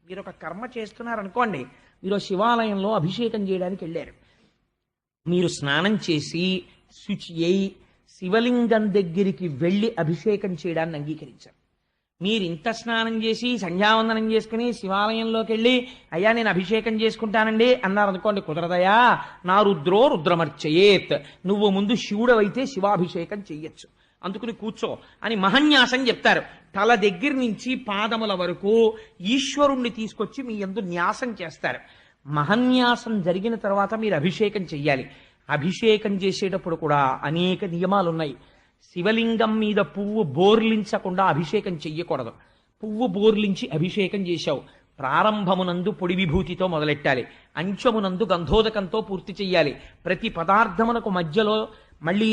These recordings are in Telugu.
మీరు ఒక కర్మ చేస్తున్నారనుకోండి, మీరు శివాలయంలో అభిషేకం చేయడానికి వెళ్ళారు. మీరు స్నానం చేసి శుచి అయి శివలింగం దగ్గరికి వెళ్ళి అభిషేకం చేయడాన్ని అంగీకరించారు. మీరు ఇంత స్నానం చేసి సంధ్యావందనం చేసుకుని శివాలయంలోకి వెళ్ళి అయ్యా నేను అభిషేకం చేసుకుంటానండి అన్నారనుకోండి, కుదరదయా. నా రుద్రో రుద్రమర్చయేత్, నువ్వు ముందు శివుడవైతే శివాభిషేకం చెయ్యొచ్చు, అందుకుని కూర్చో అని మహన్యాసం చెప్తారు. తల దగ్గర నుంచి పాదముల వరకు ఈశ్వరుణ్ణి తీసుకొచ్చి మీ యందు న్యాసం చేస్తారు. మహన్యాసం జరిగిన తర్వాత మీరు అభిషేకం చెయ్యాలి. అభిషేకం చేసేటప్పుడు కూడా అనేక నియమాలు ఉన్నాయి. శివలింగం మీద పువ్వు బోర్లించకుండా అభిషేకం చెయ్యకూడదు. పువ్వు బోర్లించి అభిషేకం చేశావు, ప్రారంభమునందు పొడి విభూతితో మొదలెట్టాలి, అంచమునందు గంధోదకంతో పూర్తి చెయ్యాలి. ప్రతి పదార్థమునకు మధ్యలో మళ్ళీ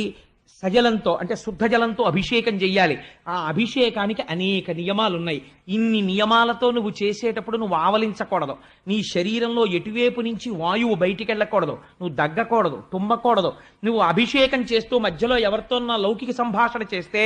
సజలంతో అంటే శుద్ధ జలంతో అభిషేకం చెయ్యాలి. ఆ అభిషేకానికి అనేక నియమాలున్నాయి. ఇన్ని నియమాలతో నువ్వు చేసేటప్పుడు నువ్వు ఆవలించకూడదు. నీ శరీరంలో ఎటువైపు నుంచి వాయువు బయటికి వెళ్ళకూడదు, నువ్వు దగ్గకూడదు, తుమ్మకూడదు. నువ్వు అభిషేకం చేస్తూ మధ్యలో ఎవరితో లౌకిక సంభాషణ చేస్తే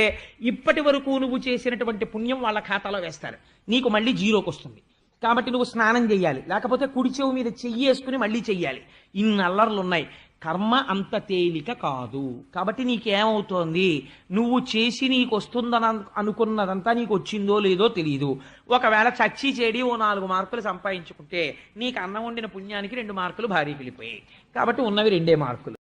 ఇప్పటి వరకు నువ్వు చేసినటువంటి పుణ్యం వాళ్ళ ఖాతాలో వేస్తారు, నీకు మళ్ళీ జీరోకి వస్తుంది. కాబట్టి నువ్వు స్నానం చెయ్యాలి, లేకపోతే కుడి చెవు మీద చెయ్యి వేసుకుని మళ్ళీ చెయ్యాలి. ఇన్ని అల్లర్లు ఉన్నాయి. కర్మ అంత తేలిక కాదు. కాబట్టి నీకేమవుతోంది, నువ్వు చేసి నీకు వస్తుందని అనుకున్నదంతా నీకు వచ్చిందో లేదో తెలియదు. ఒకవేళ చచ్చి చెడి ఓ 4 మార్కులు సంపాదించుకుంటే నీకు అన్నం వండిన పుణ్యానికి 2 మార్కులు భారీకి వెళ్ళిపోయాయి. కాబట్టి ఉన్నవి 2 మార్కులు.